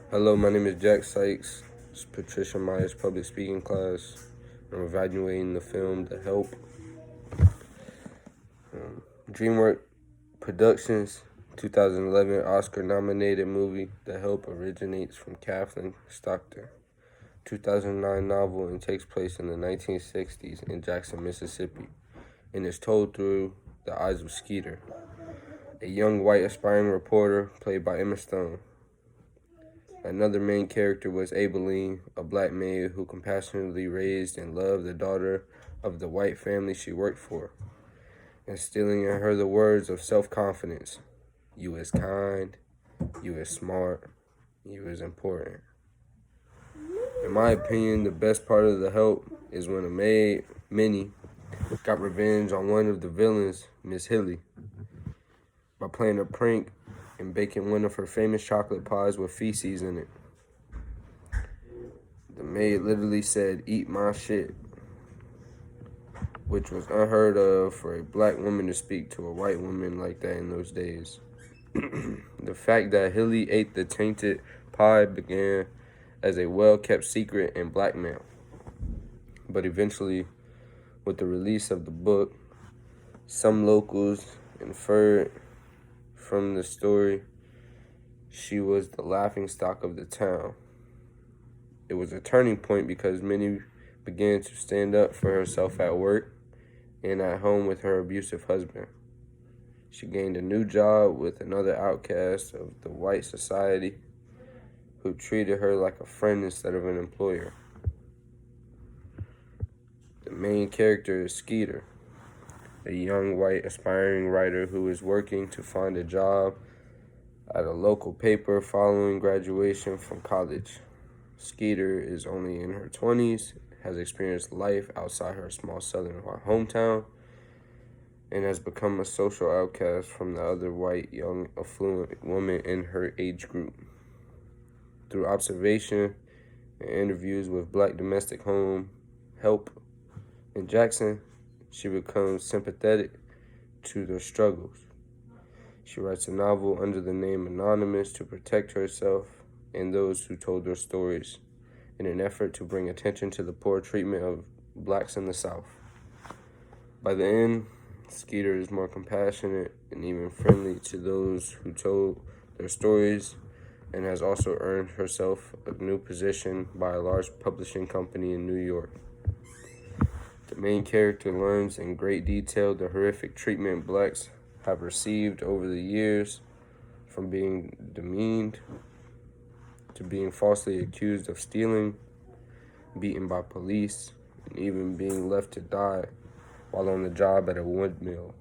Hello, my name is Jack Sykes. It's Patricia Myers' public speaking class. I'm evaluating the film The Help. DreamWorks Productions 2011 Oscar-nominated movie The Help originates from Kathleen Stockton. 2009 novel and takes place in the 1960s in Jackson, Mississippi, and is told through the eyes of Skeeter, a young white aspiring reporter played by Emma Stone. Another main character was Abilene, a black maid who compassionately raised and loved the daughter of the white family she worked for, instilling in her the words of self-confidence. You is kind, you is smart, you is important. In my opinion, the best part of The Help is when a maid, Minnie, got revenge on one of the villains, Miss Hilly, by playing a prank and baking one of her famous chocolate pies with feces in it. The maid literally said, "Eat my shit," which was unheard of for a black woman to speak to a white woman like that in those days. The fact that Hilly ate the tainted pie began as a well-kept secret and blackmail. But eventually, with the release of the book, some locals inferred from the story she was the laughingstock of the town. It was a turning point because Minnie began to stand up for herself at work and at home with her abusive husband. She gained a new job with another outcast of the white society who treated her like a friend instead of an employer. The main character is Skeeter, a young white aspiring writer who is working to find a job at a local paper following graduation from college. Skeeter is only in her 20s, has experienced life outside her small southern hometown, and has become a social outcast from the other white, young, affluent women in her age group. Through observation and interviews with black domestic home help in Jackson, she becomes sympathetic to their struggles. She writes a novel under the name Anonymous to protect herself and those who told their stories in an effort to bring attention to the poor treatment of blacks in the South. By the end, Skeeter is more compassionate and even friendly to those who told their stories and has also earned herself a new position by a large publishing company in New York. The main character learns in great detail the horrific treatment blacks have received over the years, from being demeaned to being falsely accused of stealing, beaten by police, and even being left to die while on the job at a wood mill.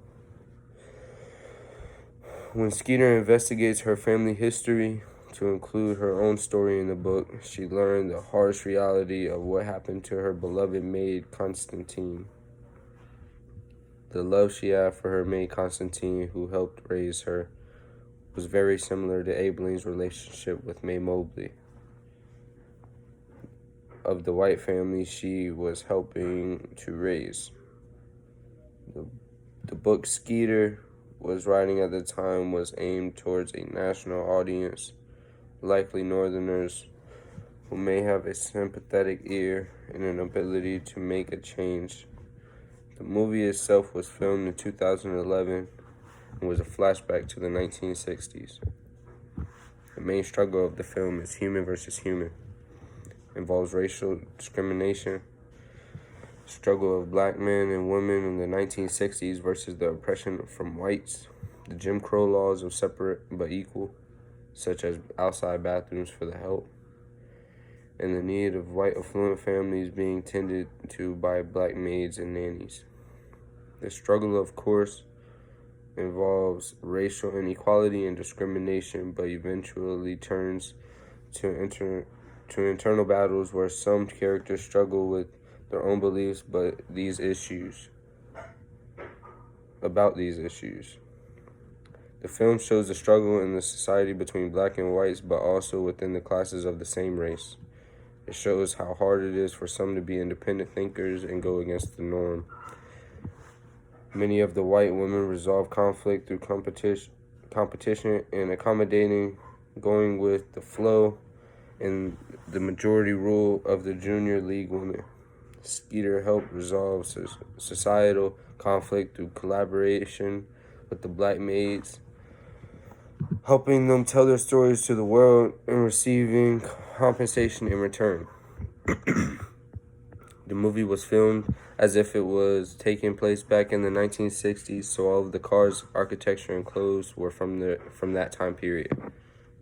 When Skeeter investigates her family history to include her own story in the book, she learned the harsh reality of what happened to her beloved maid, Constantine. The love she had for her maid, Constantine, who helped raise her, was very similar to Abilene's relationship with Mae Mobley, of the white family she was helping to raise. The book Skeeter was writing at the time was aimed towards a national audience, likely Northerners who may have a sympathetic ear and an ability to make a change. The movie itself was filmed in 2011 and was a flashback to the 1960s. The main struggle of the film is human versus human. It involves racial discrimination, struggle of black men and women in the 1960s versus the oppression from whites, the Jim Crow laws of separate but equal, such as outside bathrooms for the help, and the need of white affluent families being tended to by black maids and nannies. The struggle, of course, involves racial inequality and discrimination, but eventually turns to internal battles where some characters struggle with their own beliefs about these issues. The film shows the struggle in the society between black and whites, but also within the classes of the same race. It shows how hard it is for some to be independent thinkers and go against the norm. Many of the white women resolve conflict through competition and accommodating, going with the flow, and the majority rule of the Junior League women. Skeeter helped resolve societal conflict through collaboration with the black maids, helping them tell their stories to the world and receiving compensation in return. The movie was filmed as if it was taking place back in the 1960s, so all of the cars, architecture, and clothes were from that time period.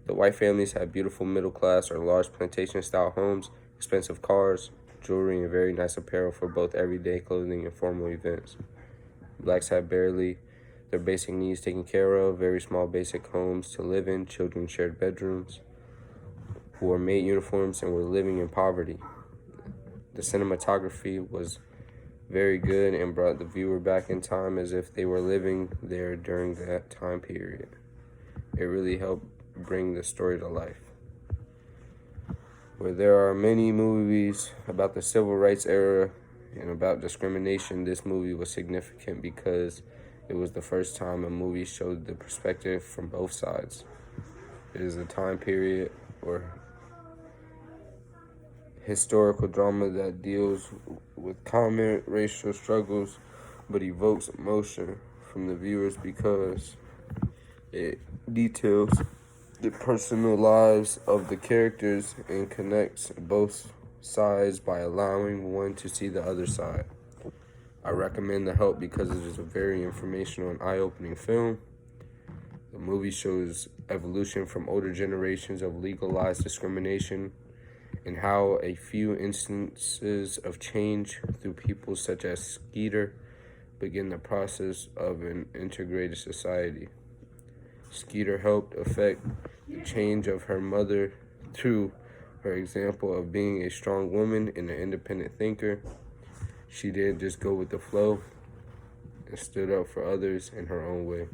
The white families had beautiful middle-class or large plantation-style homes, expensive cars, jewelry, and very nice apparel for both everyday clothing and formal events. Blacks had barely their basic needs taken care of, very small basic homes to live in, children shared bedrooms, wore maid uniforms, and were living in poverty. The cinematography was very good and brought the viewer back in time as if they were living there during that time period. It really helped bring the story to life. Where there are many movies about the civil rights era and about discrimination, this movie was significant because it was the first time a movie showed the perspective from both sides. It is a time period or historical drama that deals with common racial struggles but evokes emotion from the viewers because it details the personal lives of the characters and connects both sides by allowing one to see the other side. I recommend The Help because it is a very informational and eye-opening film. The movie shows evolution from older generations of legalized discrimination and how a few instances of change through people such as Skeeter begin the process of an integrated society. Skeeter helped affect the change of her mother through her example of being a strong woman and an independent thinker. She didn't just go with the flow and stood up for others in her own way.